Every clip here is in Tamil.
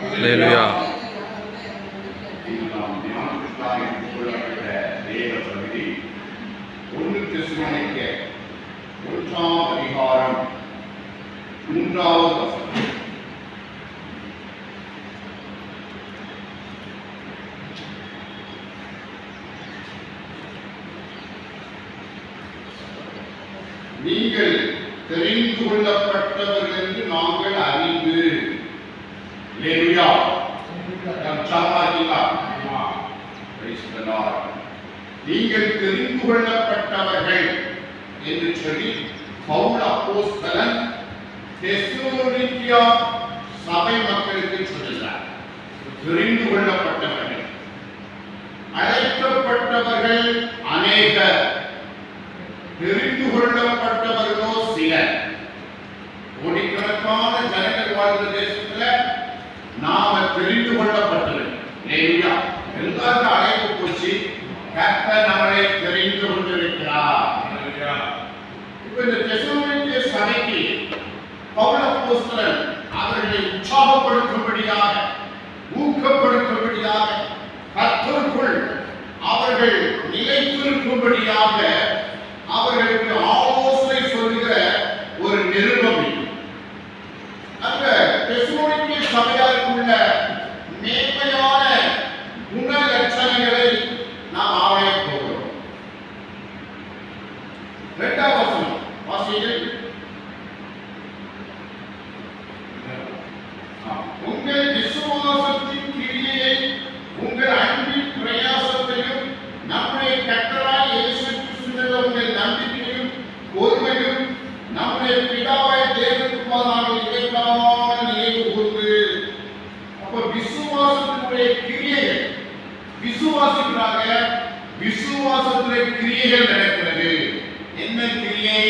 அல்லேலூயா. நாம் தியானத்திற்காக எடுத்துக்கொள்ளப்பட்ட வேத பகுதி 1 தெசலோனிக்கேயர் 1ஆம் அதிகாரம் 3வது வசனம். நீங்கள் தெரிந்து கொள்ளப்பட்டவர்கள் என்று நாங்கள் அறிந்து. அல்லேலூயா. நீங்கள் தெரிந்து கொள்ளப்பட்டவர்கள் என்று சொல்லி பவுல் அப்போஸ்தலன் தெசலோனிக்கேய சபை மக்களுக்கு சொல்கிறார். தெரிந்து கொள்ளப்பட்டவர்கள், அழைக்கப்பட்டவர்கள் அநேகர், தெரிந்து கொள்ளப்பட்டவர்களோ சிலர். கோடிக்கணக்கான ஜனங்கள் வாழ்ந்த தேசத்துல நாம தெரிந்து கொள்ளப்பட்டது. எல்லாரும் அழைப்பு போச்சு. கர்த்தர் நம்மளை தெரிந்து கொண்டிருக்கிறார். இப்ப இந்த தெசலோனிக்கேய சபைக்கு பவுல் அப்போஸ்தலன் அவர்களை உற்சாகப்படுத்தும்படியாக, ஊக்கப்படுத்தும்படியாக, கர்த்தருக்குள் அவர்கள் நிலைத்திருக்கும்படியாக அவர்களுக்கு ஆலோசனை சொல்லுகிற ஒரு நிருபம். அந்த தெசலோனிக்கேய சபையாருக்குள்ள மேன்மையான குண லட்சணங்களை நாம் ஆராயப் போகிறோம். 2வது வசனம் வாசியுங்கள். உங்கள் விசுவாசத்தின் கிரியையை, உங்கள் அன்பின் பிரயாசத்தையும், நம்முடைய கர்த்தராகிய இயேசு கிறிஸ்துவின் உங்கள் நம்பிக்கையும் பொறுமையும் நம்முடைய பிதாவாகிய தேவனுக்கு முன்பாக இடைவிடாத நினைவு கூர்ந்து. அப்ப விசுவாசத்தினுடைய கிரியைகள், விசுவாசிக்கிறாங்க, விசுவாசத்திலே கிரியைகள் நடக்கிறது. என்ன கிரியை?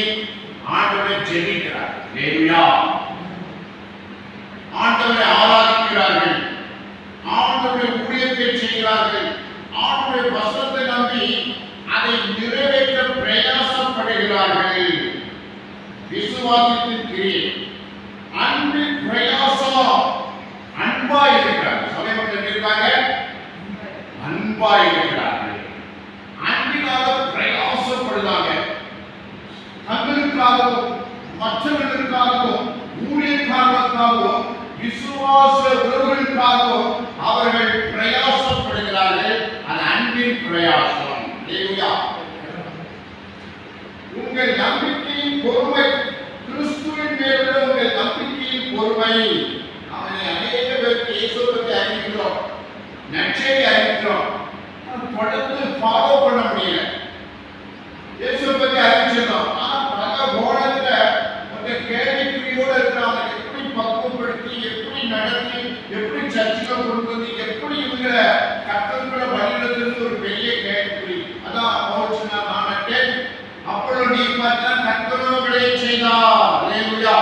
ஆண்டவரை ஜெபிக்கிறார். அல்லேலூயா. ஆண்டவரை ஆராதிக்கிறார்கள், ஆண்டவருடைய ஊழியத்தை செய்கிறார்கள், ஆண்டவருடைய வசனத்தை நம்பி அதை நிறைவேற்ற பிரயாசப்படுகிறார்கள். விசுவாசத்தின் கிரியை. அன்பின் பிரயாசம், அன்பாய் இருக்கிறார்கள். சபை மக்கள் இருக்காங்க, அன்பாய் இருக்கிறார்கள். அன்பினால பிரயாசப்படுறாங்க. தங்களுக்காகவும் மற்றவர்களுக்காகவும் ஊழியக்காரர்களுக்காகவும் விசுவாச உறவுகளுக்காகவும் அவர்கள் பிரயாசப்படுகிறார்கள். அது அன்பின் பிரயாசம். அல்லேலூயா. உங்கள் நம்பிக்கையின் பொறுமை, கிறிஸ்துவின் மேலுள்ள உங்கள் நம்பிக்கையின் பொறுமை. அவனை அநேக பேருக்கு இயேசுவை பற்றி அறிவிக்கிறோம், நற்செய்தி அறிவிக்கிறோம், தொடர்ந்து ஃபாலோ பண்ண முடியல. இயேசுவை பற்றி அறிவிச்சிருந்தோம், ஆனால் பல கோணத்துல கொஞ்சம் கேள்விக்குறியோடு இருக்கிறாங்க. எப்படி பக்குவப்படுத்தி, எப்படி நடத்தி, எப்படி சர்ச்சையில கொண்டு வந்து, எப்படி இவங்களை கர்த்தருக்குள்ள வழிநடத்துறது ஒரு பெரிய கேள்விக்குறி. அதான் பவுல் சொன்னார், நான் நட்டேன், அப்பொழுது நீ பார்த்தா கர்த்தரோ விளைய செய்தார். அல்லேலூயா.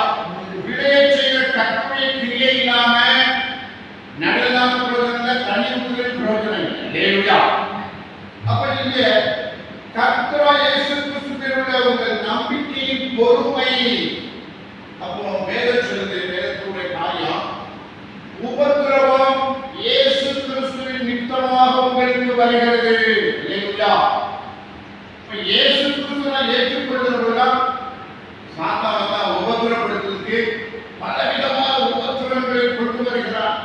விளைய செய்த கர்த்தருடைய கிரியை இல்லாம நடலாம பிரயோஜனம், தனி முதல் பிரயோஜனம் இல்லை. அல்லேலூயா. அப்ப இங்க கர்த்தராகிய இயேசு கிறிஸ்துவினுடைய உங்கள் நம்பிக்கையின் பொறுமை. அப்போ வேதம் சொல்லுது, வேதத்துடைய காரியம், உபத்திரவம் இயேசு கிறிஸ்துவின் நிமித்தமாக உங்களுக்கு வருகிறது. அல்லேலூயா. இயேசு கிறிஸ்துவை ஏற்றுக்கொள்கிறவர்கள் சாத்தான உபத்திரப்படுத்துவதற்கு பலவிதமான உபத்திரங்களை கொண்டு வருகிறார்.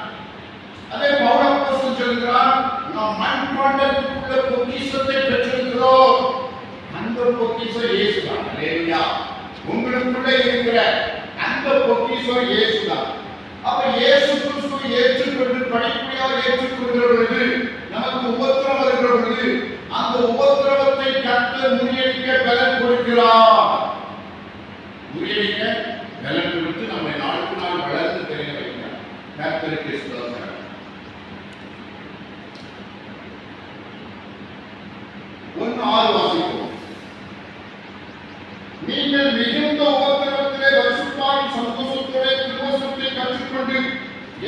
அதே பவுல் அப்போஸ்தலன் சொல்கிறார், நாம் மண்பாண்டத்துக்குள்ள பொக்கிஷத்தை பெற்றிருக்கிறோம். அந்த பொக்கிஷம் இயேசுதான். அல்லேலூயா. உங்களுக்குள்ள இருக்கிற அந்த பொக்கிஷம் இயேசுதான். அப்ப இயேசு கிறிஸ்துவை ஏற்றுக்கொண்டு படிப்படியாக ஏற்றுக்கொள்கிற பொழுது, நமக்கு உபத்திரம் வருகிற பொழுது, அந்த உபத்திரவத்தை கர்த்தர் முறியடிக்க பலன் கொடுக்கிறார். முறியடிக்க பலன் கொடுத்து நம்மை நாளுக்கு நாள் வளர்ந்து தெரிய வைக்கிறார். கர்த்தருக்கு ஸ்தோத்திரம். 1:6 வாசிப்போம். நீங்கள் மிகுந்த உபத்திரவத்திலே பரிசுத்தாவின் சந்தோஷத்தோட திருவசனத்தை கற்றுக்கொண்டு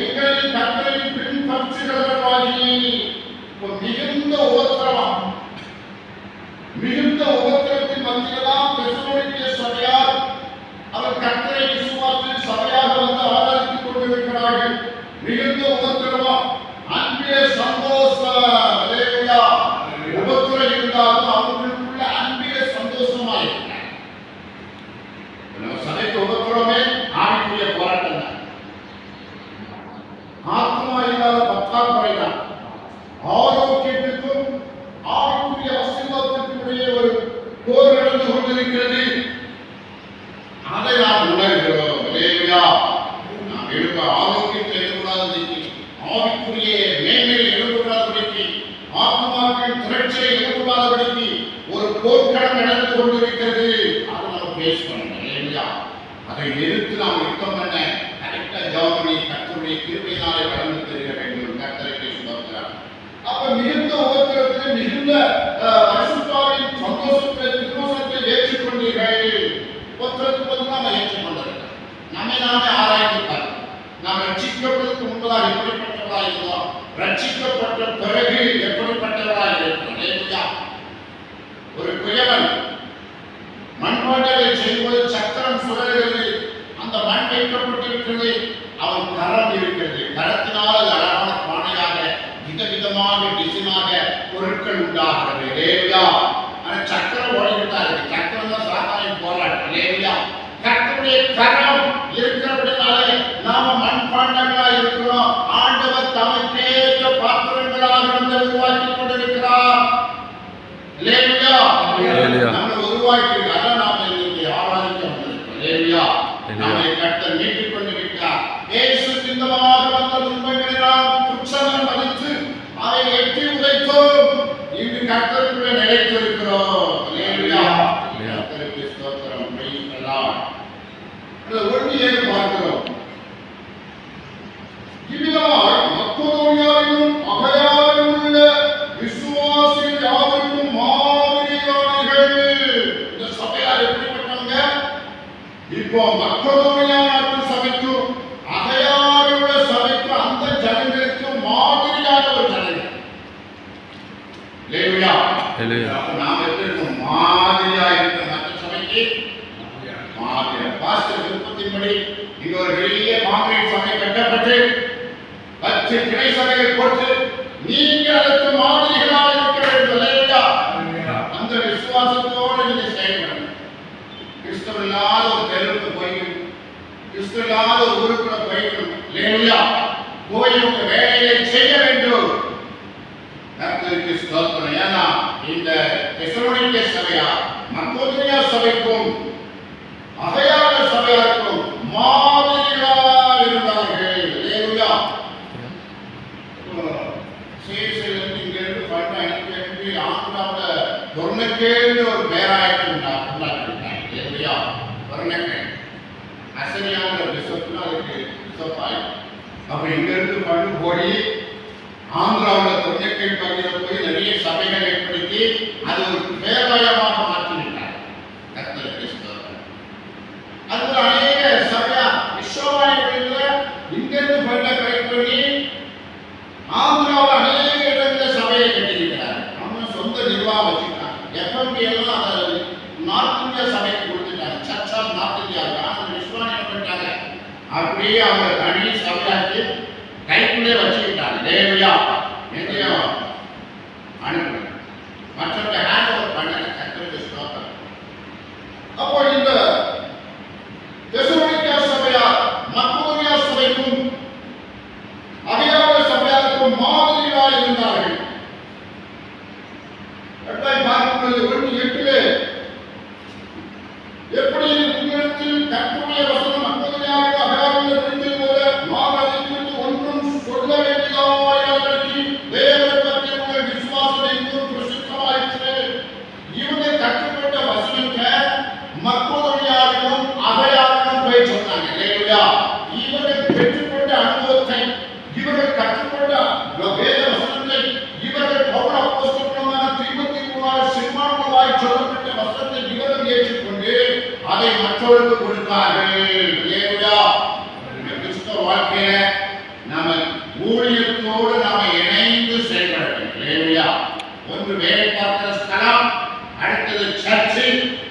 எங்களை கர்த்தரின் பின்பற்றுகிறவர்களாகி. மிகுந்த உபத்திரவம், மிகுந்த உபத்திரத்தின் மத்தியில்தான் தெசலோனிக்கேய சபையார் அவர் கர்த்தரை விசுவாசித்து சபையாக வந்து ஆராதித்துக் கொண்டிருக்கிறார்கள். மிகுந்த கொண்டிருக்கிறது. அதை நாம் உணர்கிறோம். அல்லேலூயா. நாம் எழுப்ப ஆரோக்கியத்தை எழுப்பக்கூடாதபடிக்கு, ஆவிக்குரிய மேன்மையை எழுப்பக்கூடாதபடிக்கு, ஆத்மாக்களின் திரட்சியை எழுப்பக்கூடாதபடிக்கு ஒரு போர்க்களம் நடந்து கொண்டிருக்கிறது. அதை நாம் பேசணும். அல்லேலூயா. அதை எதிர்த்து நாம் யுத்தம் பண்ண கரெக்டா ஜெபம் கர்த்தருடைய கிருபையினாலே வளர்ந்து தெரிய வேண்டும். கர்த்தருக்கு ஸ்தோத்திரம். அப்ப மிகுந்த உபத்திரத்தில் மிகுந்த பரிசுத்தாவின் சந்தோஷத்தை திருவசனத்தை ஏற்றுக்கொண்டீர்கள். உபத்திரத்துக்கு வந்து நாம் ஏற்றுக்கொண்டிருக்கிறோம். நம்மை நாமே ஆராய்ந்து பார்க்கிறோம். நாம் ரட்சிக்கப்படுவதற்கு முன்பதாக எப்படிப்பட்டவராக இருந்தோம், ரட்சிக்கப்பட்ட பிறகு எப்படிப்பட்டவராக இருக்கிறோம். அல்லேலூயா. ஒரு குயவன் மண்பாண்டங்களை செய்வது சக்கரம் சுழல்கிறது, அந்த மண் வைக்கப்பட்டிருக்கிறது, அவன் கரம் இருக்கிறது. கரத்தினால் அது அழகான பானையாக விதவிதமாக டிசைனாக பொருட்கள் உண்டாகிறது. அல்லேலூயா. ஆனால் சக்கரம் ஓடிக்கிட்டா இருக்கு. சக்கரம் தான் சாத்தானை போராட்டம். அல்லேலூயா. கர்த்தருடைய கரம் இருக்கிறபடினாலே நாம மண்பாண்டங்களா இருக்கிறோம். ஆண்டவர் தமக்கேற்ற பாத்திரங்களாக நம்மை உருவாக்கி கொண்டிருக்கிறார். அல்லேலூயா. நம்மை உருவாக்கி அதான் நாம இன்னைக்கு ஆராதிக்க வந்திருக்கிறோம். அல்லேலூயா. நம்மை கர்த்தர் மீட்டுக் கொண்டிருக்கிறார். இயேசு சிந்தமாக வந்த துன்பங்களை நாம் துச்சமென மதித்து அதை எட்டி உதைத்தோம். இன்று கர்த்தருக்குள்ளே நிலைத்திருக்கிறோம். அல்லேலூயா. கர்த்தருக்கு ஸ்தோத்திரம். Price the Lord. இந்த ஒன்றியை பார்க்கிறோம். இவ்விதமாய் மக்கதோனியாவிலும் அகயாவிலும் உள்ள விசுவாசிகள் யாவருக்கும் மாதிரியானீர்கள். இந்த சபையார் எப்படிப்பட்டவங்க? இப்போ மக்கதோனியா நாட்டு சபைக்கும் அகயாவில் உள்ள சபைக்கும் அந்த ஜனங்களுக்கு மாதிரியான ஒரு ஜனங்கள். அல்லேலூயா. நாம் எப்படி இருக்கோம்? மாதிரியா இருக்கிற மற்ற சபைக்கு மாதிரி. பாஸ்டர் விருப்பத்தின்படி இங்க ஒரு பெரிய காங்கிரீட் சபை கட்டப்பட்டு 10 கிளை சபைகள் போட்டு நீங்கள் அதற்கு மாதிரிகளாக இருக்க வேண்டும். அல்லேலூயா. அந்த விசுவாசத்தோடு நீங்க செயல்படணும். கிறிஸ்தவ இல்லாத ஒரு தெருவுக்கு போய்க்கணும், கிறிஸ்தவ இல்லாத ஒரு ஊருக்குள்ள போய்க்கணும். அல்லேலூயா. போய் உங்க வேலையை செய்ய வேண்டும். கர்த்தருக்கு ஸ்தோத்திரம். ஏன்னா இந்த தெசலோனிக்கே சபையார் மக்கதோனியா சபைக்கும் அகயாத சபையாருக்கும் மாதிரிகளாக இருந்தார்கள். அல்லேலூயா. சேசையிலிருந்து இங்கிருந்து பண்ட அனுப்பி ஆந்திராவில் தொர்னக்கேன்னு ஒரு பேராயத்தை உண்டாக்கிட்டாங்க. அல்லேலூயா. தொர்னக்கே அசரியாங்கிற பிஷப்னா அதுக்கு பிஷப்பாய். அப்ப இங்கிருந்து பண்ணு போய் ஆந்திராவில் தொர்னக்கே பகுதியில் போய் நிறைய சபைகள் ஏற்படுத்தி அது ஒரு பேராயமாக மாற்றிவிட்டார். கர்த்தருக்கு ஸ்தோத்திரம். அது அநேக சபையா விஸ்வவாணிகளில் இங்கிருந்து பண்ண கலெக்ட் பண்ணி ஆந்திராவில் அநேக இடங்களில் சபையை கட்டியிருக்கிறார். அவங்க சொந்த நிர்வாகம் வச்சுட்டாங்க. எஃப்எம்பி எல்லாம் அதை நார்த் இந்தியா சபைக்கு கொடுத்துட்டாங்க. Church of north India. அந்த விஸ்வாணி என்ன பண்ணிட்டாங்க, அப்படியே அவங்க தனி சபையாக்கி கைக்குள்ளே வச்சுக்கிட்டாங்க. அல்லேலூயா. எங்கேயும் அனுப்புங்க, மற்றவங்க ஹேண்ட் ஓவர் பண்ண. கர்த்தருக்கு ஸ்தோத்திரம். அப்போ இந்த தெசலோனிக்கே சபையார் மக்கதோனியா சபைக்கும் அகயாத சபையாருக்கும் மாதிரியாக இருந்தார்கள். பார்க்கும்போது 1:8 எப்படி உங்களிடத்தில் கர்த்தருடைய வசனம் மக்கதோனியாவிலும் அகயாவிலும் இருந்தது போல நான் அதை குறித்து ஒன்றும் சொல்ல வேண்டியதாயிராதபடிக்கு தேவனை பற்றி உங்கள் விசுவாசம் எங்கும் பிரசித்தமாயிற்று. இவங்க கற்றுக்கொண்ட வசனத்தை மக்கதோனியாவிலும் அகயாவிலும் போய் சொன்னாங்க. அல்லேலூயா. இவர்கள் பெற்றுக்கொண்ட அனுபவத்தை, இவர்கள் கற்றுக்கொண்ட வேத வசனத்தை, இவர்கள் பவுல் அப்போஸ்தலனான தீமோத்தேயுவால் சிறுமான்களாய் சொல்லப்பட்ட வசனத்தை இவர்கள் ஏற்றுக்கொண்டு அதை மற்றவர்களுக்கு கொடுத்தார்கள். அல்லேலூயா. கிறிஸ்தவ வாழ்க்கையில நாம ஊழியத்தோடு நாம இணைந்து செயல்பட வேண்டும். அல்லேலூயா. ஒன்று வேலை பார்க்கிற ஸ்தலம், அடுத்தது சர்ச்சு,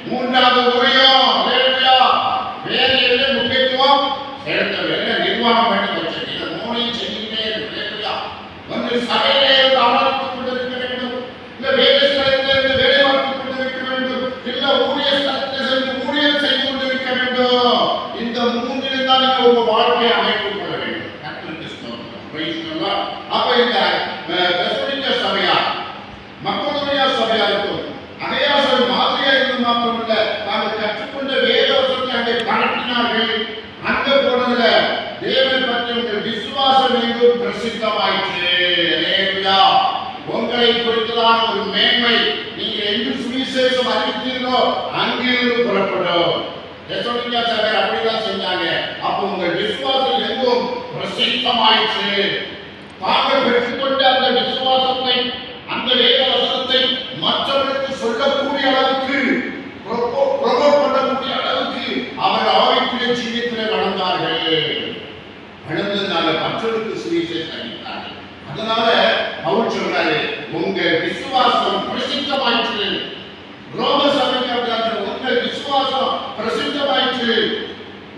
மூன்றாவது ஊழியம். அல்லேலூயா. வேலையில முக்கியத்துவம் செலுத்த வேண்டும். நிர்வாகம் பண்ணி வச்சு இதை மூணையும் செஞ்சுக்கிட்டே இருக்கு. அல்லேலூயா. ஒன்று சபையிலே இருந்து அமர்த்துக் கொண்டிருக்க வேண்டும், இல்ல வேலை ஸ்தலத்தில் இருந்து வேலை பார்த்துக் கொண்டிருக்க வேண்டும், இல்ல ஊழிய ஸ்தலத்தில் சென்று ஊழியம் செய்து கொண்டிருக்க வேண்டும். அங்கே பரப்பினார்கள். அங்க போனதுல தேவனை பற்றி உங்கள் விசுவாசம் எங்கும் பிரசித்தமாயிற்று. அல்லேலூயா. உங்களை குறித்ததான ஒரு மேன்மை நீங்க எங்கு சுவிசேஷம் அறிவித்தீர்களோ அங்கிருந்து புறப்படும். தெசலோனிக்கா சபையார் அப்படிதான் செஞ்சாங்க. அப்போ உங்கள் விசுவாசம் எங்கும் பிரசித்தமாயிற்று. தாங்கள் பெற்றுக்கொண்ட அந்த விசுவாசத்தை, அந்த வேத வசனத்தை மற்றவர்களுக்கு சொல்லக்கூடிய அளவுக்கு, ப்ரொமோட் பண்ணக்கூடிய அளவுக்கு அவர் ஆவிக்குரிய ஜீவியத்திலே வளர்ந்தார்கள். வளர்ந்ததுனால மற்றவர்களுக்கு சுவிசேஷம் அறிவித்தார்கள். அதனால பவுல் சொல்றாரு, உங்கள் விசுவாசம் பிரசித்தமாயிற்று. ரோமர் சபைக்கு உங்கள் விசுவாசம் பிரசித்தமாயிற்று.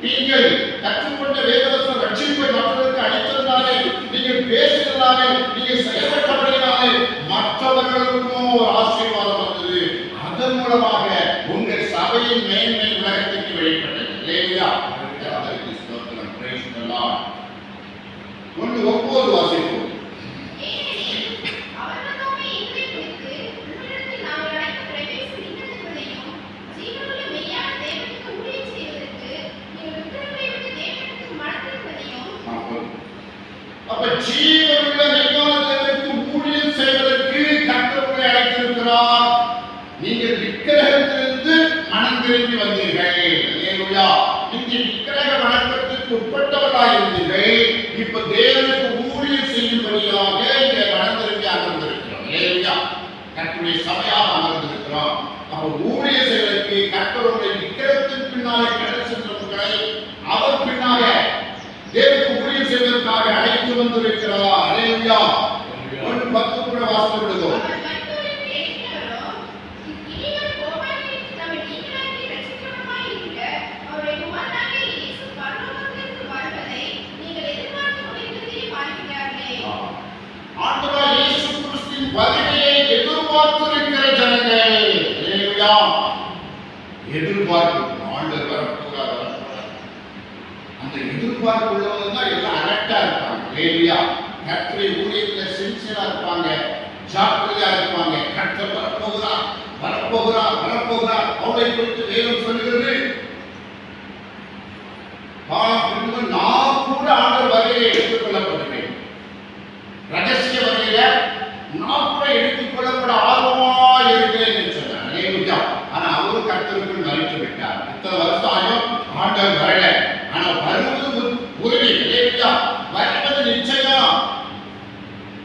நீங்கள் கற்றுக்கொண்ட வேதவசனம் ரட்சிப்பை மற்றவர்களுக்கு அளித்ததுனாலே, நீங்கள் பேசினதாலே, நீங்கள் செயல்பட்டபடியாலே மற்றவர்களுக்கும் ஒரு ஆசீர்வாதம் வந்தது. அதன் மூலமாக உங்கள் சபையின் மேன்மை உலகத்திற்கு வெளிப்பட்டது. அல்லேலூயா. ஒன்று 9 வாசிப்போம். அப்ப ஜீவனுள்ள மெய்யான தேவனுக்கு ஊழியம் செய்வதற்கு கர்த்தர் உங்களை அழைத்திருக்கிறார். நீங்கள் விக்கிரகத்திலிருந்து மனம் திரும்பி வந்தீர்கள். அல்லேலூயா. நீங்கள் விக்கிரக வணக்கத்திற்கு உட்பட்டவர்களாக இருந்தீர்கள். இப்ப தேவனுக்கு ஊழியம் செய்யும்படியாக இங்கே மனம் திரும்பி அமர்ந்திருக்கிறோம். அல்லேலூயா. கர்த்தருடைய சபையாக அமர்ந்திருக்கிறோம். அப்ப ஊழியம் செய்வதற்கு கர்த்தருடைய விக்கிரகத்தின் பின்னாலே கடந்து சென்றவர்களை அவர் பின்னாக தேவனுக்கு ஊழியம் செய்வதற்காக அழைத்து வந்திருக்கிறார். அல்லேலூயா. 1:10 கூட வாசித்து விடுவோம். ஆண்டவர் இயேசு கிறிஸ்துவின் வருகையை எதிர்பார்த்திருக்கிற ஜனங்கள். அல்லேலூயா. எதிர்பார்ப்பு ஆண்டவர் வரப்போகிறார். அந்த எதிர்பார்ப்பு உள்ளவங்க தான் எல்லாம் அலர்ட்டா இருப்பாங்க. அல்லேலூயா. கர்த்தருடைய ஊழியத்துல சின்சியரா இருப்பாங்க, ஜாக்கிரதையா இருப்பாங்க. கர்த்தர் வரப்போகிறார், வரப்போகிறார், வரப்போகிறார். அவரை குறித்து வேதம் சொல்கிறது, நான் கூட ஆண்டவர் வருகையை எடுத்துக் கொள்ளப்படுவேன். ரகசிய வகையில நான் கூட எடுத்துக் கொள்ளப்பட ஆர்வமா இருக்கிறேன் என்று சொன்னார். அல்லேலூயா. ஆனா அவரும் கர்த்தருக்குள் மறித்து விட்டார். இத்தனை வருஷம் ஆயும் ஆண்டவர் வரல. ஆனா வருவது உறுதி. அல்லேலூயா. வருவது நிச்சயம்.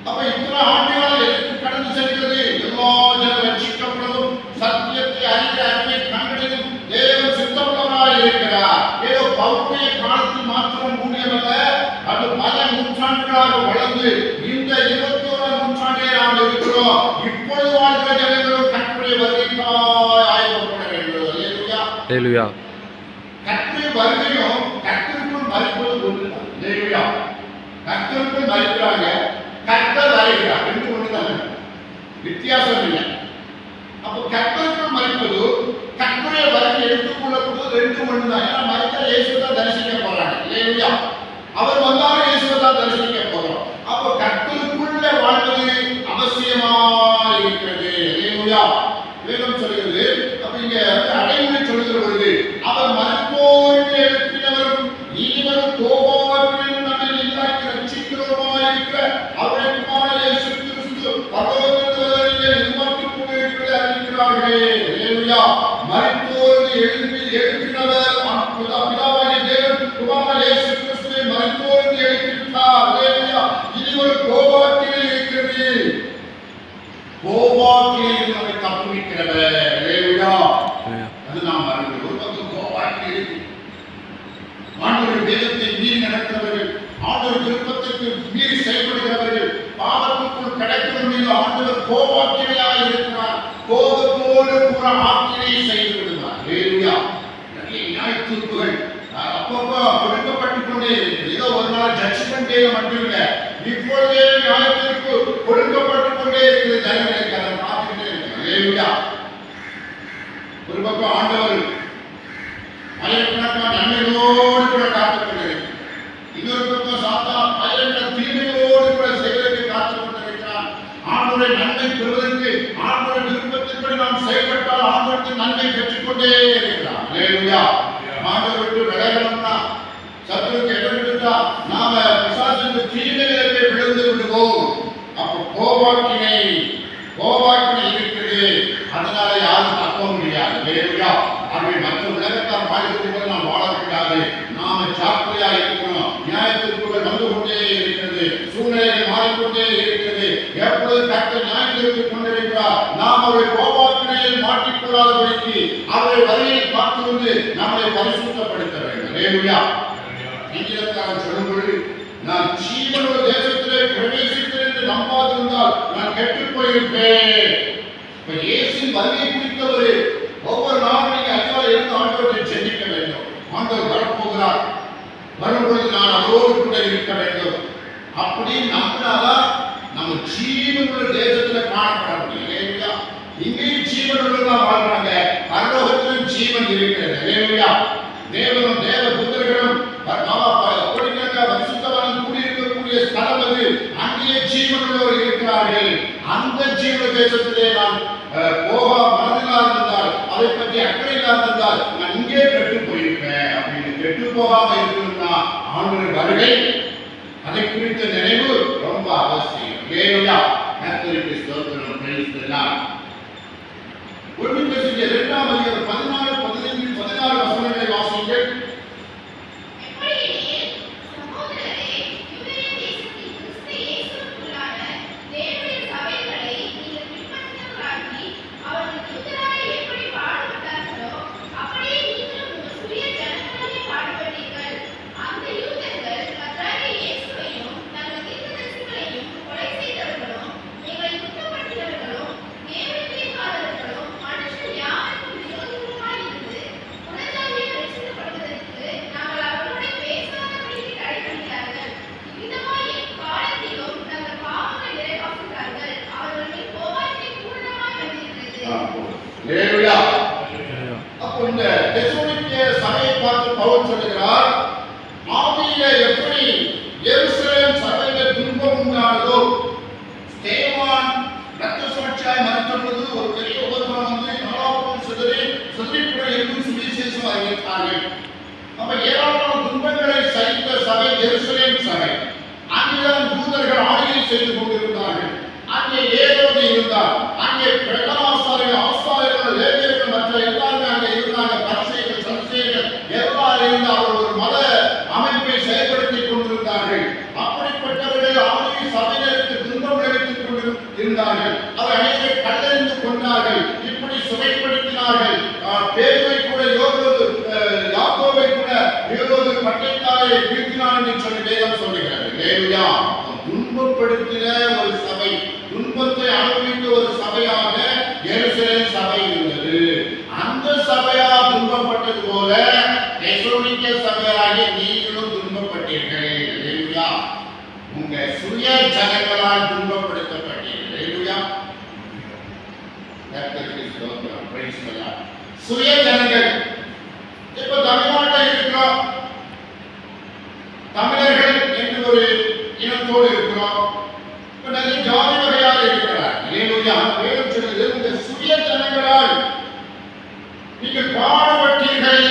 அப்ப இத்தனை ஆண்டுகளால் எதற்கு கடந்து செல்கிறது? எல்லா ஜனம் ரட்சிக்கப்படும், சத்தியத்தை அறிந்த அறிவை கண்டடையும் தேவன் சித்தமுள்ளவராய் இருக்கிறார். ஏதோ பவுலுடைய காலத்தில் மாத்திரம் ஊழியமல்ல, அது பல நூற்றாண்டுகளாக வளர்ந்து இந்த 21ஆம் நூற்றாண்டிலே நாம் இருக்கிறோம். இப்பொழுது வாழ்கிற ஜனங்களும் கர்த்தருடைய வருகைக்காய் ஆயத்தப்பட வேண்டும். அல்லேலூயா. அல்லேலூயா. கர்த்தருடைய வருகையும் கர்த்தருக்குள் மறிப்பது ஒன்றுதான். அல்லேலூயா. கர்த்தருக்குள் மறிக்கிறாங்க, கர்த்தர் வருகிறார், ரெண்டு ஒன்றுதான், வித்தியாசம் இல்லை. அப்போ கர்த்தருக்குள் மறிப்பது, கர்த்தருடைய வருகை எடுத்துக்கொள்ளப்படுவது ரெண்டு ஒன்றுதான். ஏன்னா மறித்தா இயேசுவை தான் தரிசிக்க போறாங்க. அல்லேலூயா. அவர் வந்தாலும் இயேசுவை தான் தரிசிக்க போறோம். அப்போ கர்த்தருக்குள்ள வாழ்வது அவசியமா இருக்கிறது. அல்லேலூயா. வேதம் சொல்கிறது. அப்ப இங்க அடைமொழி சொல்லுகிற பொழுது அவர் மருத்துவத்தை எழுப்பினவரும் இனிவரும் கோபாவிலும் நம்மை இல்லாக்கி ரட்சிக்கிறவருமாயிருக்கிற அவருடைய குமாரன் இயேசு கிறிஸ்து பரலோகத்திலிருந்து வருவதை எதிர்பார்த்துக் கொண்டிருக்கிறதை அறிவிக்கிறார்களே. அல்லேலூயா. மருத்துவத்தை எழுப்பினவர் பிதாவாகிய தேவன் குமாரன் இயேசு கிறிஸ்துவை மருத்துவத்தை எழுப்பிவிட்டார். அல்லேலூயா. இனிவரும் கோபாக்கிலே இருக்கிறது. கோபாக்கிலே நம்மை தப்புவிக்கிறவர். அல்லேலூயா. அது நாம் அறிந்து ஒரு பக்கம் கோபாக்கிலே இருக்கு. ஆண்டவர் வேதத்தை மீறி நடக்கிறவர்கள், ஆண்டவர் விருப்பத்திற்கு மீறி செயல்படுகிறவர்கள், பாவத்துக்குள் கிடைக்கும் மீது ஆண்டவர் கோபாக்கினையாக இருக்கிறார். கோபத்தோடு கூட ஆக்கினை செய்து விடுவார். அல்லேலூயா. நிறைய நியாய தீர்ப்புகள் அப்பப்போ கொடுக்கப்பட்டுக் கொண்டே இருக்கு. ஏதோ ஒரு நாள் ஜட்ஜ்மெண்ட் டே மட்டும் இல்லை, இப்பொழுதே நியாய தீர்ப்பு கொடுக்கப்பட்டுக் கொண்டே இருக்கிறது. ஜனங்களுக்கு அதை பார்த்துக்கிட்டே இருக்கு. அல்லேலூயா. ஒரு பக்கம் ஆண்டவர் ஆயிரக்கணக்கான நன்மைகளோடு கூட காத்துக் கொண்டிருக்கிறார். இன்னொரு பக்கம் சாத்தான் ஆயிரக்கணக்கான தீமைகளோடு கூட செய்வதற்கு காத்துக் கொண்டிருக்கிறார். ஆண்டவருடைய நன்மை பெறுவதற்கு ஆண்டவருடைய விருப்பத்தின்படி நாம் செயல்பட்டால் ஆண்டவருடைய நன்மை பெற்றுக்கொண்டே இருக்கிறார். அல்லேலூயா. ஆண்டவர் விட்டு விலகணும்னா, சத்துருக்கு இடம் விட்டுட்டா நாம பிசாசுக்கு தீமைகளுக்கு விழுந்து விடுவோம். அப்போ கோபாக்கினை இருக்குது. அதனால யாரும் தப்ப முடியாது. வேறுயா அப்படி மற்ற உலகத்தார் வாழ்க்கை நாம் வாழக்கூடாது. நாம ஜாக்கிரதையா இருக்கணும். நியாயத்திற்குள் வந்து கொண்டே இருக்கிறது, சூழ்நிலைகள் மாறிக்கொண்டே இருக்கிறது. எப்பொழுது கர்த்தர் நியாயத்திற்கு கொண்டிருக்கிறார், நாம் அவருடைய கோபாக்கினையில் மாட்டிக்கொள்ளாதபடிக்கு அவரை வழியை பார்த்து வந்து நம்மளை பரிசுத்தப்படுத்த வேண்டும். வேறுயா இங்கிலக்காரன் சொல்லும்போது, நான் ஜீவனுள்ள தேசத்திலே பிரவேசித்தேன் என்று நம்பாதிருந்தால் நான் கெட்டுப் போயிருப்பேன். இப்ப இயேசு வருகை குறித்தவரு ஒவ்வொரு நாளும் நீங்க அதிகாலை இருந்து ஆண்டவரை செஞ்சிக்க வேண்டும். ஆண்டவர் வரப்போகிறார், வரும்பொழுது நான் அவரோடு கூட இருக்க வேண்டும். அப்படி நம்பினாதான் நம்ம ஜீவனுள்ள தேசத்துல காணப்பட முடியும். இங்கேயும் ஜீவனுள்ளதான் வாழ்றாங்க, பரலோகத்திலும் ஜீவன் இருக்கிறது. தேவனும் தேவ புத்திரர்களும் பரிசுத்தவான்கள் கூடியிருக்கக்கூடிய ஸ்தலம் அது. அங்கேயே ஜீவனுள்ளவர் இருக்கிறார்கள். அந்த ஜீவ தேசத்திலே நான் போக மனதில்லாத இருந்தால், அதை பற்றி அக்கறை இல்லாதிருந்தால் நான் இங்கே கெட்டு போயிருப்பேன். அப்படின்னு கெட்டு போகாம இருக்கணும்னா ஆண்டவர் வருகை, அதை குறித்த நினைவு ரொம்ப அவசியம். வேலையா கர்த்தருக்கு ஸ்தோத்திரம், பிரைஸ் தி லார்ட். ஒன்று பேசிய 2ஆம் அதிகாரம் 14, 15, 16 வசனங்களை வாசியுங்கள். அப்போ இந்த தெசலோனிக்கே சபையை பார்த்து பவுல் சொல்லுகிறார், ஆவியிலே எப்படி எருசலேம் சபையில துன்பம் உண்டானதோ, ஸ்தேவான் இரத்த சாட்சியாய் மரித்த பொழுது ஒரு பெரிய உபத்திரம் வந்து நாலாபுரம் சிதறிப்புற எங்கும் சுவிசேஷம் அறிவித்தார்கள். அப்ப ஏராளமான துன்பங்களை சகித்த சபை எருசலேம் சபை. அங்குதான் யூதர்கள் ஆளுகை செய்து கொண்டிருந்தார்கள். அங்கே ஏரோது இருந்தார், அங்கே ஆசாரியர்கள், லேவியர்கள் மற்ற எல்லாருமே அங்கே இருந்தாங்க. பரிசேயர்கள், சதுசேயர்கள் எல்லாரும் இருந்து அவர் ஒரு மத அமைப்பை செயல்படுத்திக் கொண்டிருந்தார்கள். அப்படிப்பட்டவர்கள் ஆளுகை சபையினருக்கு துன்பம் விளைவித்துக் கொண்டிருந்தார்கள். அவர் அனைவரை கல்லறிந்து கொண்டார்கள், இப்படி சுமைப்படுத்தினார்கள். பேதுவை கூட யாக்கோபை கூட ஏரோது பட்டயத்தாலே வீழ்த்தினார் என்று சொல்லி வேதம் சொல்லுகிறது. லேவியா துன்பப்படுத்தின ஒரு சபை, துன்பத்தை அனுபவித்த ஒரு சபையாக எருசலேம் சபை இருந்தது. அந்த சபையா துன்பப்பட்டது போல தெசலோனிக்கே சபையாகிய நீங்களும் துன்பப்பட்டீர்கள். ஹல்லேலூயா. உங்க சுய ஜனங்களால் துன்பப்படுத்தப்பட்டீர்கள். ஹல்லேலூயா. கர்த்தருக்கு ஸ்தோத்திரம், பிரைஸ் தி லார்ட். சுய ஜனங்கள். இப்ப தமிழ்நாட்டில் இருக்கிறோம், தமிழர்கள் என்று ஒரு இனத்தோடு இருக்கிறோம். இப்ப நிறைய ஜாதி வகையாக இருக்கிறார். ஹல்லேலூயா. வேதம் சொல்லுது, உங்க சுய ஜனங்களால் நீங்கள் பாடுபட்டீர்கள்.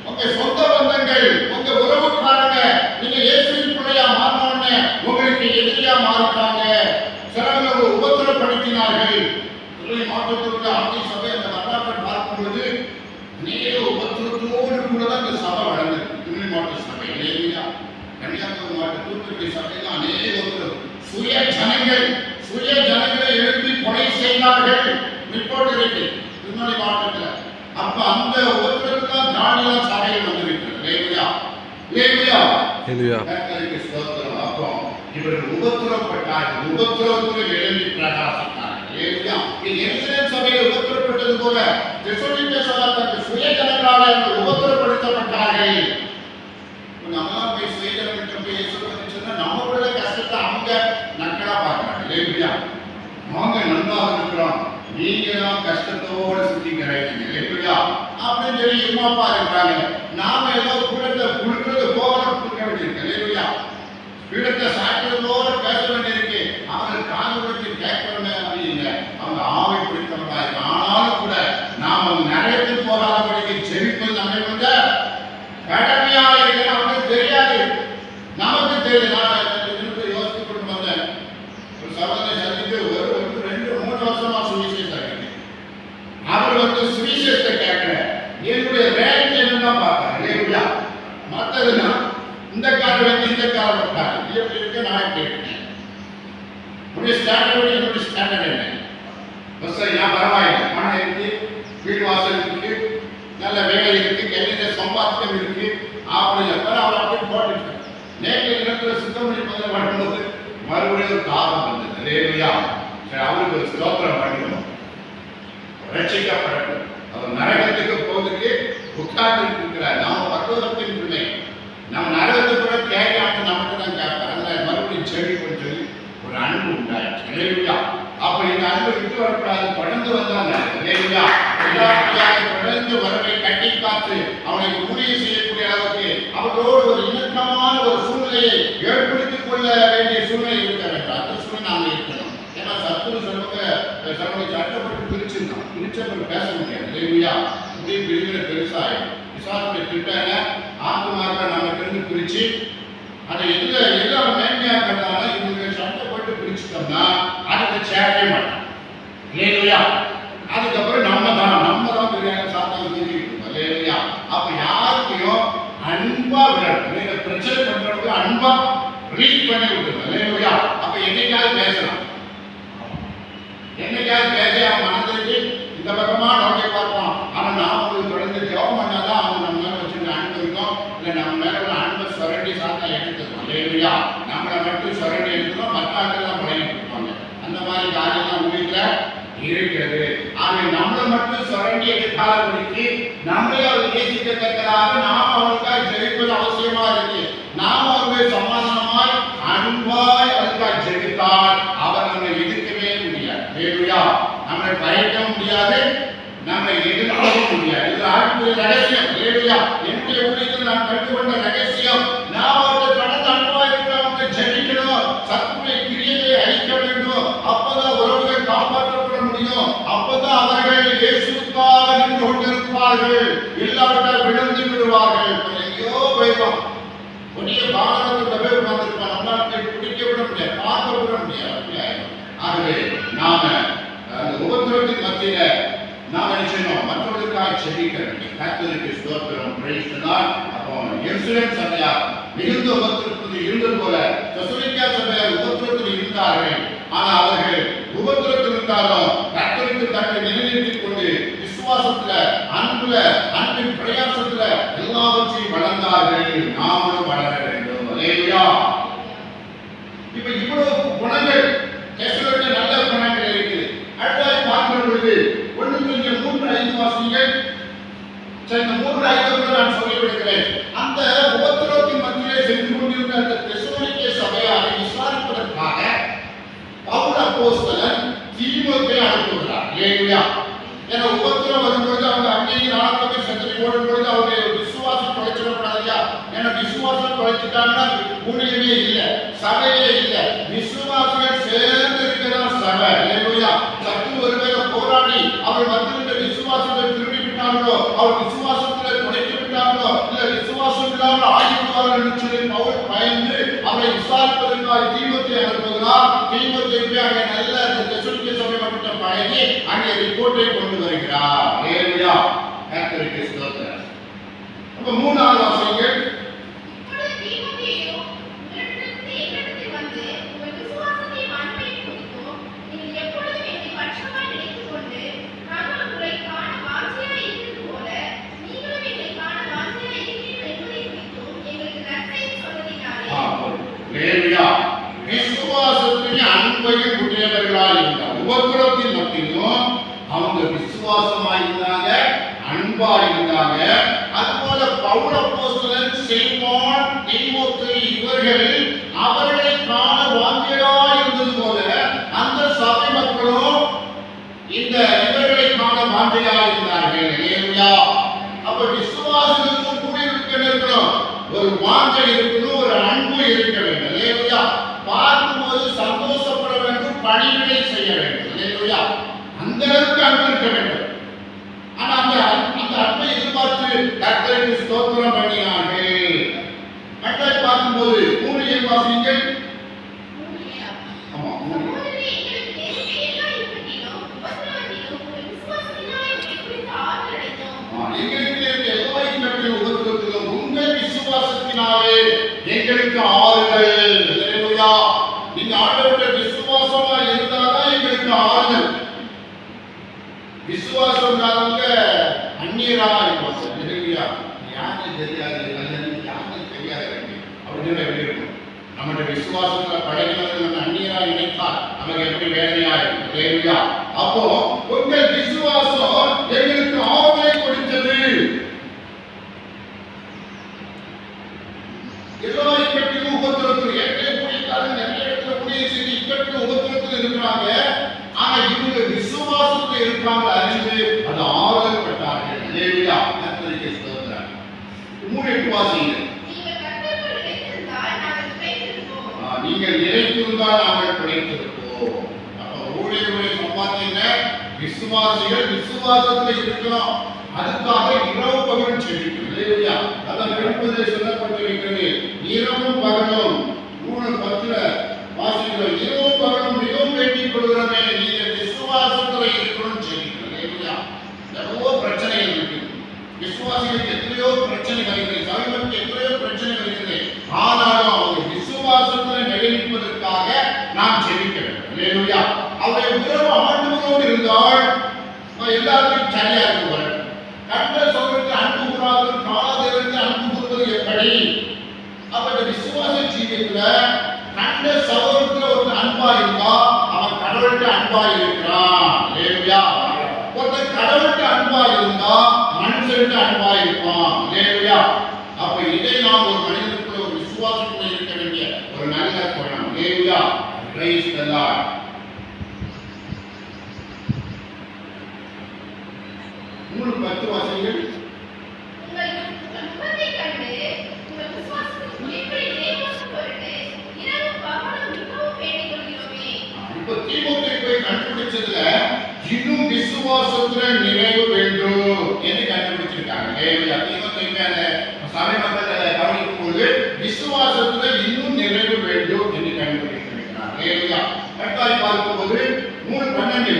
உங்க சொந்த பந்தங்கள், உங்க உறவுக்காரங்க, நீங்க இயேசுவின் பிள்ளையா மாறினோன்னு உங்களுக்கு எதிரியா மாறிட்டாங்க. சிலவங்க உபத்திரப்படுத்தினார்கள். மாற்றத்திற்கு ஆட்சி சபை அந்த வரலாற்றை பார்க்கும் பொழுது நேர உபத்திரத்தோடு கூட தான் இந்த சபை வளர்ந்தது. துணை மாற்ற சபை. ஹல்லேலூயா. கன்னியாகுமரி மாவட்ட தூத்துக்குடி சபையில் அநேக சுய ஜனங்களை எழுப்பி கொலை செய்தார்கள். ரிப்போர்ட் இருக்கு திருநெல்வேலி மாவட்டத்தில். அப்ப அந்த உபத்திரத்துக்கு தாண்டிதான் சபையில் வந்திருக்கிறது. ஹல்லேலூயா. ஹல்லேலூயா. கர்த்தருக்கு ஸ்தோத்திரம். அப்போ இவர்கள் உபத்திரப்பட்டார்கள், உபத்திரத்தில் எழுப்பி பிரகாசித்தார்கள். ஹல்லேலூயா. எருசலேம் சபையில் உபத்திரப்பட்டது போல தெசலோனிக்கே சபை தங்கள் சுய ஜனங்களால் உபத்திரப்படுத்தப்பட்டார்கள். நம்மளாம் போய் சுய ஜனங்கிட்ட போய் இயேசுன்னு சொன்னா நம்ம கூட கஷ்டத்தை அவங்க நக்கலா பார்க்கறாங்க. ஹல்லேலூயா. அவங்க நன்றாக இருக்கிறோம், நீங்க தான் கஷ்டத்தோட சுத்திக்கிறீங்க. ஹல்லேலூயா. அப்படின்னு சொல்லி சும்மாப்பா இருக்கிறாங்க. நாம ஏதோ கூடத்தை கொடுக்கறது போக கொடுக்க வேண்டியிருக்கு. ஹல்லேலூயா. பீடத்தை சாய்க்கிறதோட பேச வேண்டியிருக்கு. அவங்க காது கொடுத்து கேட்கணும் அப்படின்னு அவங்க ஆவை பிடித்தவங்க. ஆனாலும் கூட நாம நிறையத்துக்கு போகாதபடிக்கு செவிப்பது நம்மை வந்து என்னுடைய ரேங்க் என்னதான் பார்த்தாங்க இல்லையா? மற்றதுன்னா இந்த கார் வந்து இந்த கார் வைப்பாங்க, எப்படி இருக்கு நான் எப்படி இருக்கேன், உடைய ஸ்டாண்டர்ட் என்னுடைய ஸ்டாண்டர்ட் என்ன, பஸ் நான் பரவாயில்லை, பணம் இருக்கு, வீடு வாசல் இருக்கு, நல்ல வேலை இருக்கு, கையில சம்பாத்தியம் இருக்கு அப்படின்னு அவர் அப்படி போட்டுருக்காங்க. நேற்று இடத்துல சுத்தமணி முதல்ல பண்ணும்போது மறுபடியும் ஒரு தாகம் வந்தது. இல்லையா? சரி, அவருக்கு ஒரு ஸ்தோத்திரம் பண்ணிக்கணும், ரட்சிக்கப்படணும். அவர் நரகத்துக்கு போதுக்கு உட்கார்ந்து இருக்கிறார். நாம பக்குவத்தின் பிள்ளை, நம்ம நரகத்துக்கு கூட கேட்காம நமக்கு தான் கேட்பார். அதனால மறுபடியும் செடி கொண்டு சொல்லி ஒரு அன்பு உண்டாயிடுச்சு. இல்லையா? அப்ப இந்த அன்பு விட்டு வரக்கூடாது, தொடர்ந்து வந்தாங்க. இல்லையா? தொடர்ந்து வரவை கட்டி காத்து அவனை உறுதி செய்யக்கூடிய அளவுக்கு அவர்களோடு ஒரு இணக்கமான ஒரு சூழ்நிலையை ஏற்படுத்திக் கொள்ள வேண்டிய சூழ்நிலை இருக்க வேண்டும். அந்த சூழ்நிலை நாம இருக்கணும். ஏன்னா சத்துரு சட்டப்பட்டு பிரிச்சிருந்தோம், பிரிச்சப்பட்டு பேச முடியாது. இல்லையா? இப்படி பிரிவின பெருசாயும் விசாரத்தை திட்டாங்க ஆத்மார்க்க நமக்கு இருந்து பிரிச்சு அதை எல்லாம் மேன்மையா பண்ணால இவங்க சட்டப்பட்டு பிரிச்சுட்டோம்னா அதுக்கு சேரவே மாட்டோம். இல்லையா? அதுக்கப்புறம் நம்ம தான் பிரியாணி சாப்பிட்டு இருக்கோம். இல்லையா? அப்ப யாருக்கையும் அன்பா விடணும். நீங்க பிரச்சனை பண்றவங்க அன்பா ரீச் பண்ணி விட்டுருங்க. இல்லையா? அப்ப என்னைக்காவது பேசலாம், என்னைக்காவது பேச அவன் மனதிற்கு இந்த பக்கமா நோக்கி பார்ப்பான். ஆனா நாம உங்களுக்கு தொடர்ந்து ஜெபம் பண்ணாதான் அவங்க நம்ம மேல வச்சுருக்க அன்பு இருக்கும். இல்லை நம்ம மேல உள்ள அன்பை சுரண்டி சாத்தா எடுத்துக்கணும். இல்லையா? நம்மளை மட்டும் சுரண்டி எடுத்துக்கணும், மற்ற ஆட்கள் பழகிட்டு இருப்பாங்க. அந்த மாதிரி காரியம்லாம் உங்களுக்கு இருக்கிறது. ஆக நம்மளை மட்டும் சுரண்டி எடுக்காதபடிக்கு நம்மளே அவர் நேசிக்கத்தக்கதாக நாம் அவனுக்காக ஜெயிப்பது அவசியமா இருக்கு. நாம் அவர்களை சமாதானமாய் அன்பாய் அவருக்காக ஜெயித்தால் அவர் நம்மை எதிர்க்கவே முடியாது. இல்லையா? நம்மளை பயக்க முடியாது, நம்மை எதிர்க்கவும் முடியாது. இது ஆட்களுடைய ரகசியம். இல்லையா? என்னுடைய ஊழியத்தில் நான் கற்றுக்கொண்ட ரகசியம், நாம் அவர்கள் கடந்த அன்பா இருக்கிறவங்க ஜெயிக்கணும், சத்துருடைய கிரியையை அழிக்க வேண்டும். அப்பதான் உறவுகள் காப்பாற்றப்பட முடியும். அப்பதான் அவர்கள் இயேசுவுக்காக நின்று கொண்டிருப்பார்கள். இல்லாவிட்டால் விழுந்து விடுவார்கள். ஐயோ பயப்பம் ஒன்றிய பாரதத்தில் தவிர உட்கார்ந்திருப்பான். நம்மளால் பிடிக்க விட முடியாது, பார்க்க விட முடியாது. ஆகவே நாம அந்த உபத்திரத்தின் மத்தியில நாம் என்ன செய்யணும்? மற்றவர்களுக்காக செபிக்க வேண்டும். கர்த்தருக்கு ஸ்தோத்திரம், பிரைஸ் தி லார்ட். அப்போ எருசலேம் சபையார் மிகுந்த உபத்திரத்தில் இருந்தது போல தெசலோனிக்கே சபையார் உபத்திரத்தில் இருந்தார்கள். ஆனால் அவர்கள் உபத்திரத்தில் இருந்தாலும் கர்த்தருக்கு தன்னை நிலைநிறுத்திக் கொண்டு விசுவாசத்துல, அன்புல, அன்பின் பிரயாசத்துல எல்லாவற்றையும் வளர்ந்தார்கள். நாமளும் வளர வேண்டும். அல்லேலூயா. இப்ப இவ்வளவு குணங்கள் தெசலோனிக்கே நல்ல குணங்கள் இருக்குது. அடுத்தது பார்க்கிற பொழுது 1-3-5 வாசிங்கள். இந்த 3-5 நான் சொல்லிவிடுகிறேன். அந்த உபத்திரவத்தின் மத்தியிலே சென்று கொண்டிருந்த அந்த தெசலோனிக்கே சபையாரை விசாரிப்பதற்காக பவுல் அப்போஸ்தலன் தீமோத்தேயுவை அனுப்புகிறார். அல்லேலூயா. ஏன்னா உபத்திரவம் வரும்பொழுது அவங்க அங்கேயும் நாளாகவே செதறி ஓடும் பொழுது அவருடைய விசுவாசம் தொலைச்சிடப்படாதையா? ஏன்னா விசுவாசம் தொலைச்சிட்டாங்கன்னா ஊழியமே இல்லை, சபையே இல்லை. விசுவாசிகள் சேர்ந்து இருக்கிற சபை. அல்லேலூயா. சத்து ஒருவேளை போராடி அவர் வந்திருந்த விசுவாசத்தை திரும்பி விட்டார்களோ, அவர் விசுவாசத்தில் தொலைத்து விட்டார்களோ, இல்ல விசுவாசம் இல்லாமல் ஆகிவிடுவார்கள் என்று சொல்லி பவுல் பயந்து அவரை விசாரிப்பதற்காக தீமோத்தேயுவை அனுப்புகிறார். தீமோத்தேயுவை அங்கே நல்ல தெசலோனிக்கே சபை மட்டும் பழகி அங்கே ரிப்போர்ட்டை கொண்டு வருகிறார். அல்லேலூயா. கர்த்தருக்கு ஸ்தோத்திரம். அப்ப 3-4 வாசிங்கள். விசுவாசத்தின் அன்பையும் உடையவர்களாய் இருந்தார். உபத்திரவத்தின் மத்தியிலும் அவங்க விசுவாசமாய் இருந்தாங்க, அன்பா இருந்தாங்க. அதுபோல பவுல் அப்போஸ்தலன், சீமோன், தீமோத்தேயு இவர்கள் அவர்களை காண வாஞ்சியாய் இருந்தது போல அந்த சபை மக்களும் இந்த இவர்களை காண வாஞ்சியாய் இருந்தார்கள். அல்லேலூயா. அப்ப விசுவாசத்துக்கும் கூட இருக்கணும், ஒரு வாஞ்சை இருக்கணும், ஒரு அன்பு இருக்க வேண்டும். அல்லேலூயா. பார்க்கும்போது சந்தோஷப்பட வேண்டும், பணிவிடை செய்ய வேண்டும். அல்லேலூயா. அந்த அளவுக்கு அன்பு இருக்க வேண்டும். ஆனா அந்த அன்பை எதிர்பார்த்து கர்த்தருக்கு ஸ்தோத்திரம் பண்ணினார்கள். மற்ற பார்க்கும்போது 3 வாசிங்கள். ஆமா, எங்களுக்கு எங்களுக்கு ஆறுதல். அல்லேலூயா. நீங்க ஆண்டவருடைய விசுவாசமா இருந்தாதான் எங்களுக்கு ஆறுதல். விசுவாசம் இல்லாதவங்க அந்நியரா இருப்பாங்க. அல்லேலூயா. யாருன்னு தெரியாது, அல்லது யாருன்னு தெரியாது அப்படின்னு எப்படி இருக்கும்? நம்முடைய விசுவாசத்துல படைக்கிறவர்கள் நம்ம அந்நியரா நினைத்தால் நமக்கு எப்படி வேதனையா இருக்கும்? அல்லேலூயா. அப்போ உங்கள் விசுவாசம் எங்களுக்கு ஆறுதலை கொடுத்தது. எல்லா இக்கட்டிலும் உபத்திரத்தில் ஏற்கனவே கூடியிருக்காங்க, நிறைய இடத்துல கூடிய செய்தி இக்கட்டிலும் உபத்திரத்தில் இருக்கிறாங்க. ஆனா இவங்க விசுவாசத்தில் இருக்காங்க அறிந்து அது ஆறுதல் பட்டார்கள். அல்லேலூயா. கர்த்தருக்கு ஸ்தோத்திரம். 3:8 வாசிங்க. நீங்கள் நினைத்திருந்தால் நாங்கள் பிழைத்திருப்போம். அப்ப ஊழியர்களுடைய சம்பாத்தியம் விசுவாசிகள் விசுவாசத்தில் இருக்கணும். அதுக்காக இரவு பகலும் செழிக்கும். இல்லையா? அதான் எழுப்புதல் சொல்லப்பட்டிருக்கிறது. இரவும் பகலும் 3:10 வாசிக்கிறோம். இரவும் பகலும் மிகவும் வேண்டிக் கொள்கிறோமே, நீங்கள் விசுவாசத்தில் இருக்கணும் செழிக்கும். இல்லையா? எவ்வளவோ பிரச்சனைகள் இருக்கு. விசுவாசிகளுக்கு எத்தனையோ பிரச்சனை வருகிறது, சமீபத்துக்கு எத்தனையோ பிரச்சனை வருகிறது. ஆனாலும் அவங்க விசுவாசத்தில் நிலைநிற்பதற்காக நாம் செபிக்க வேண்டும். அல்லேலூயா. அவருடைய உறவு ஆண்டவரோடு இருந்தால் எல்லாருக்கும் சரியா இருக்கும். கண்ட சோதனைக்கு அன்பு கூறாது, காலதேவனுக்கு அன்பு கூறுவது எப்படி? அப்ப இந்த விசுவாச ஜீவியத்துல கண்ட சகோதரத்துல ஒரு அன்பா இருந்தா அவன் கடவுளுக்கு அன்பா இருக்கிறான். அல்லேலூயா. ஒருத்தர் கடவுளுக்கு அன்பா இருந்தா மனுஷனுக்கு அன்பா இருப்பான். அல்லேலூயா. அப்ப இதை நாம் ஒரு மனிதனுக்குள்ள ஒரு விசுவாசத்துல இருக்க வேண்டிய ஒரு நல்ல குணம். அல்லேலூயா. Praise the Lord. 3:10 வாசிங்கள். இப்போ தீமோத்தேயு போய் கண்டுபிடிச்சதுல இன்னும் விசுவாசத்துல நிறைவு வேண்டும் என்று கண்டுபிடிச்சிருக்காங்க. அல்லேலூயா. தீமோத்தேயு மேல சபை மக்கள் கவனிக்கும் போது விசுவாசத்துல இன்னும் நிறைவு வேண்டும் என்று கண்டுபிடிச்சிருக்கிறாங்க. அல்லேலூயா. கட்டாய் பார்க்கும்போது 3:12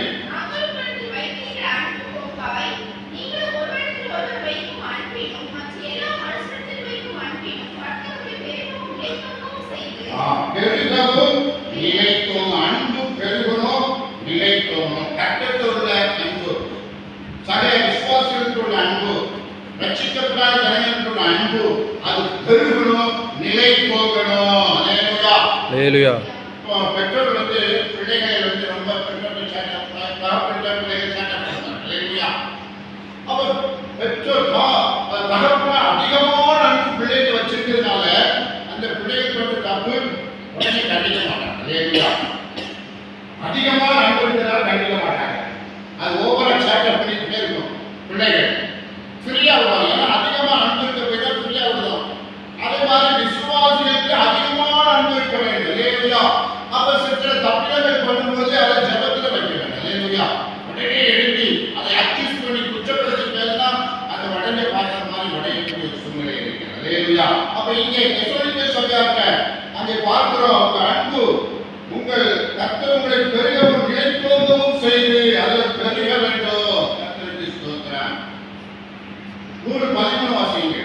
பெருகவும் நிலைத்தோம். அன்பு பெருகணும், நிலைத்தோம். கட்டத்துள்ள அன்பு, சகல விசுவாசிகளுக்குள்ள அன்பு, ரட்சிக்கப்படாத ஜனங்களுக்குள்ள அன்பு, அது பெருகணும், நிலை போகணும். அல்லேலூயா. அல்லேலூயா. பெற்றோர் பிள்ளைகளை ரொம்ப பிள்ளைகள் சேட்டை பண்ணுறாங்க. அல்லேலூயா. அவர் பெற்றோர் தகப்பன அதிகமான அன்பு பிள்ளைகள் வச்சிருக்கிறதுனால அந்த பிள்ளைகள் பண்ற தப்பு உடனே கண்டிக்க மாட்டாங்க. அல்லேலூயா. அதிகமான அன்பு இருக்கிறதால கண்டிக்க மாட்டாங்க. அது ஓவரா சேட்டை பண்ணிக்கிட்டே இருக்கும். பிள்ளைகள் ஃப்ரீயா விடுவாங்க. ஏன்னா அதிகமா அன்பு இருக்க போய் தான் ஃப்ரீயா விடுவோம். அதே மாதிரி விசுவாசிகளுக்கு அதிகமான அன்பு இருக்க வேண்டும். அல்லேலூயா. அப்ப சில தப்பிதங்கள் பண்ணும்போது அதை ஜபத்துல வைக்க வேண்டும். அல்லேலூயா. உடனே எழுதி அதை அட்ஜஸ்ட் பண்ணி குற்றப்படுத்தி பேசினா அந்த உடனே பார்க்குற மாதிரி உடையக்கூடிய சூழ்நிலை இருக்கு. அல்லேலூயா. அப்ப இங்கே தெசலோனிக்கே சபையார்ட்ட அங்கே பார்க்கிறோம், உங்க அன்பு உங்கள் கர்த்தர் உங்களை பெருகவும் நிலைத்தோங்கவும் செய்து அதில் பெருக வேண்டும். கர்த்தருக்கு ஸ்தோத்திரம். 3:13 வாசிங்க.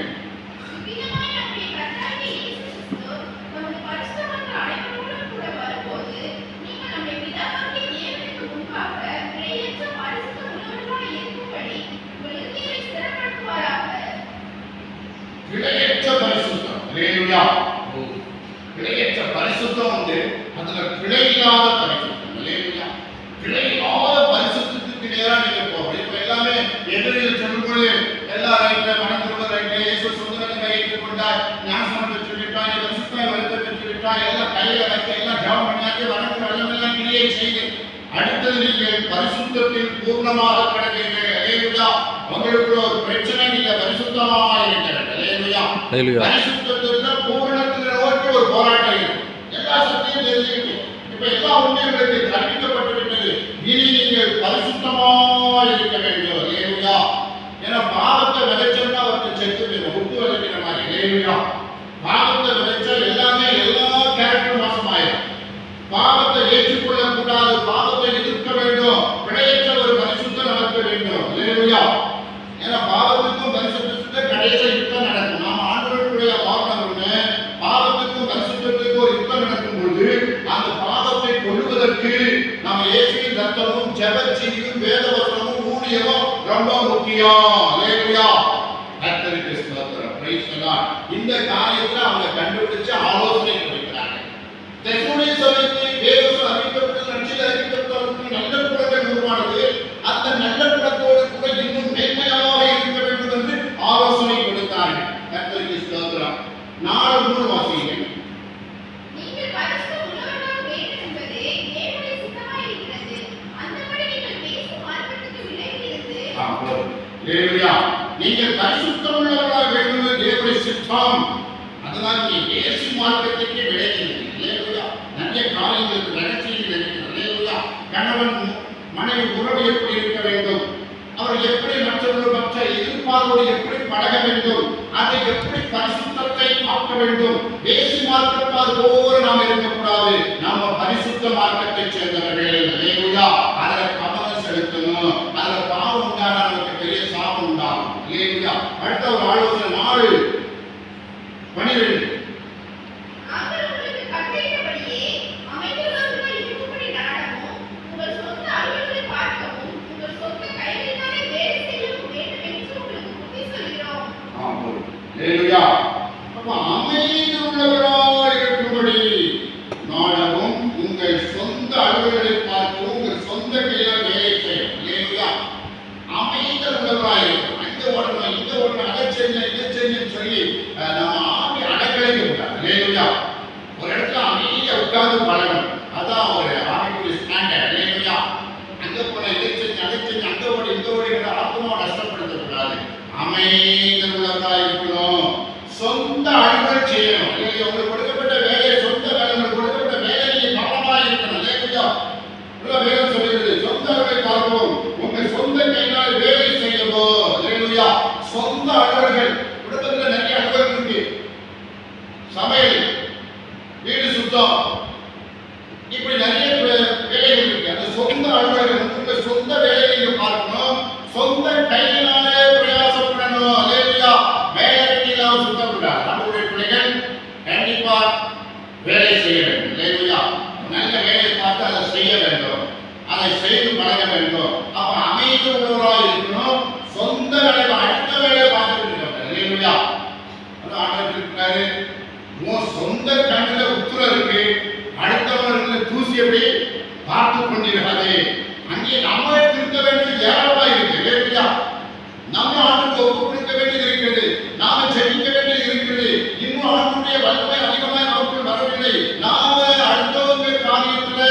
பிழையற்ற பரிசுத்தம். அல்லேலூயா. பிழையற்ற பரிசுத்தம் உண்டு, அதுல பிழை இல்லாத பரிசுத்தம். அல்லேலூயா. பிழை இல்லாத பரிசுத்தத்துக்கு நேரா நீங்க போகணும். இப்ப எல்லாமே எதிரில் சொல்லும்போது எல்லா ரைட்ல மனதிரும்ப ரைட்ல இயேசு சொந்தங்களை ஏற்றுக்கொண்டார், ஞானஸ்நானம் பெற்றுவிட்டார், பரிசுத்தாய் வருத்தம் பெற்றுவிட்டார், எல்லாம் கையில வைக்க எல்லாம் ஜெபம் பண்ணியாச்சு, வணக்கம் வெள்ளமெல்லாம் கிரியை செய்து அடுத்தது நீங்கள் பரிசுத்தத்தில் பூர்ணமாக கடந்தீர்கள். அல்லேலூயா. உங்களுக்கு ஒரு பிரச்சனை, நீங்க பரிசுத்தமாக இருக்கிறீர்கள். அல்லேலூயா. பரிசுத்தத்திற்கு பூரணத்தில் நோக்கி ஒரு போராட்டம் இருக்கு. எல்லா சத்தியம் தெரிஞ்சுக்கிட்டு இப்ப எல்லா உண்மைகளுக்கு கற்பிக்கப்பட்டு விட்டது. இனி நீங்கள் பரிசுத்தமாக இருக்க வேண்டும். அல்லேலூயா. ஏன்னா பாவத்தை விதைச்சோம்னா அவருக்கு செத்து போயிடும், உப்பு விதைக்கிற மாதிரி. அல்லேலூயா. பாவத்தை விதைச்சா எல்லாமே எல்லா கேரக்டரும் மோசமாயிடும். பாவத்தை ஏற்றுக்கொள்ள கூடாது, பாவத்தை எதிர்க்க வேண்டும். பிழையற்ற ஒரு பரிசுத்தம் நடக்க வேண்டும். அல்லேலூயா. ஏன்னா பாவத்துக்கும் பரிசுத்தத்துக்கும் கடைசி யுத்தம் நடக்கும். நாம் ஆண்டவருடைய வாகனம் பாவத்துக்கும் பரிசுத்த ஸ்தோத்திரம். Price the Lord. இந்த காரியத்தை அவங்க கண்டுபிடிச்சு ஆலோசனை கொடுக்கிறாங்க. தெசலோனிய சபைக்கு தேவன் அறிவிக்கப்பட்ட நற்செய்தி அறிவிக்கப்பட்டவர்களுக்கு நல்ல குணங்கள் உருவானது. அந்த நல்ல குணத்தோடு கூட இன்னும் மேன்மையாக இருக்க வேண்டும் என்று ஆலோசனை கொடுத்தார்கள். கர்த்தருக்கு ஸ்தோத்திரம். 4:3 வாசியுங்கள். நீங்கள் பரிசுத்த உள்ளவர்களாக வேண்டும் என்பதே தேவனுடைய சித்தமாய் இருக்கிறது. அந்தபடி நீங்கள் பேசும் மார்க்கத்துக்கு விலகி இருந்து ஹalleluya. நீங்கள் பரிசுத்தம் உள்ளவர்களாக வேண்டும் என்பது தேவனுடைய சித்தம். அதனால் நீ பேசும் மார்க்கத்துக்கு விலகி இரு. ஹalleluya. நிறைய காரியங்களுக்கு ரகசியங்கள் இருக்கிறது. ஹalleluya. கணவன் மனைவி உறவு எப்படி இருக்க வேண்டும், அவர் எப்படி மற்றவர்கள் மற்ற எதிர்ப்பாரோடு எப்படி பழக வேண்டும், அதை எப்படி பரிசுத்தத்தை காக்க வேண்டும். வேசி மார்க்கத்தால் போல நாம் இருக்கக்கூடாது. நாம பரிசுத்த மார்க்கத்தை சேர்ந்தவர்கள். ஹalleluya. அதில் கவனம் செலுத்தணும். அதில் பாவம் உண்டான நமக்கு பெரிய சாபம் உண்டாகும். ஹalleluya. அடுத்த ஒரு ஆலோசனை 4:12. நாங்கள் உங்களுக்கு கட்டளையிட்டபடியே அமைதியுள்ளவர்களாய் இருக்கும்படி நடக்கவும், உங்கள் சொந்த அலுவல்களை பார்க்கவும், உங்கள் சொந்த கைகளினாலே வேலை செய்யவும் வேண்டும் என்று உங்களுக்கு புத்தி சொல்கிறோம். ஆமென். ஹalleluya. அப்ப அமைதி உள்ளவராய் இருக்கும்படி நாடவும், உங்கள் சொந்த அலுவல்களை பார்க்கவும், உங்கள் சொந்த கையால் வேலை செய்யவும். ஹalleluya. அமைதி உள்ளவராய் இருக்கணும். அங்க ஓடணும், இங்க ஓடணும், அதை செய்யணும், இதை செய்யணும்னு சொல்லி நம்ம ஆவி அடக்கலைக்க கூடாது. ஹalleluya. ஒரு இடத்துல அமைதியா உட்கார்ந்து பழகணும். அதான் ஒரு ஆவிக்குரிய ஸ்டாண்டர்ட். ஹalleluya. அங்க போன இதை செஞ்சு, அதை செஞ்சு, அங்க ஓடி இங்க ஓடி ஆத்மாவை நஷ்டப்படுத்தக்கூடாது. அமைதி உள்ளவராய் இருக்கணும். சொந்த அலுவல் செய்யணும். ஹalleluya. உங்களுக்கு கொடுக்கப்பட்ட வேலையை, சொந்த வேலை, உங்களுக்கு கொடுக்கப்பட்ட வேலை நீங்க கவனமா இருக்கணும். ஹalleluya. வேதம் சொல்கிறது, சொந்த அலுவலை பார்ப்போம், உங்கள் சொந்த கையினால் வேலை செய்யவும். ஹalleluya. சொந்த அலுவல்கள். குடும்பத்தில் நிறைய அலுவல் இருக்கு. சமையல், வீடு சுத்தம், இப்படி நிறைய வேலைகள் இருக்கு. அந்த சொந்த அலுவலகம், உங்க சொந்த வேலையை நீங்க பார்க்கணும். சொந்த கையினாலே பிரயாசப்படணும். ஹalleluya. வேலை வெட்டிலாம் சுத்தப்படாது. நம்முடைய பிள்ளைகள் கண்டிப்பா வேலை செய்ய வேண்டும். ஹalleluya. நல்ல வேலையை பார்த்து அதை செய்ய வேண்டும், அதை செய்து பழக வேண்டும். அப்ப அமைதி உள்ளவராக இருக்கணும். சொந்த வேலை, அடுத்த வேலையை பார்த்துட்டு இருக்கணும். ஹalleluya. அதான் ஆண்டவர் இருக்கிறாரு, உன் சொந்த கண்ணில் உத்துரம் இருக்கு, அடுத்தவர்கள் தூசி எப்படி பார்த்து கொண்டிருக்காது. அங்கே நம்ம திருத்த வேண்டியது ஏராளமா இருக்கு. ஹalleluya. நம்ம ஆண்டுக்கு ஒப்பு கொடுக்க வேண்டியது இருக்கிறது, நாம ஜெபிக்க வேண்டியது இருக்கிறது. இன்னும் ஆண்டுடைய வல்லமை அதிகமாக நமக்கு வரவில்லை. நாம அடுத்தவங்க காரியத்துல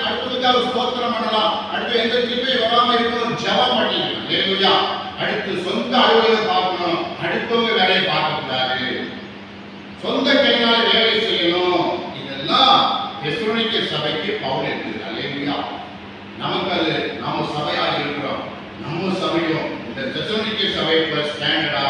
அடுத்ததுக்காக ஸ்தோத்திரம் பண்ணலாம். அடுத்து எந்த தீமை வராம இருக்கணும், ஜெபம் பண்ணிக்கணும். ஹalleluya. அடுத்து சொந்த அலுவலகத்தை பார்க்கணும், அடுத்தவங்க வேலையை பார்க்கக்கூடாது. சொந்த கையினால் வேலை செய்யணும். இதெல்லாம் தெசலோனிக்க சபைக்கு பவுல் இருக்குது. ஹalleluya. நமக்கு அது நாம சபையாக இருக்கிறோம். நம்ம சபையும் இந்த தெசலோனிக்க சபை ஸ்டாண்டர்டா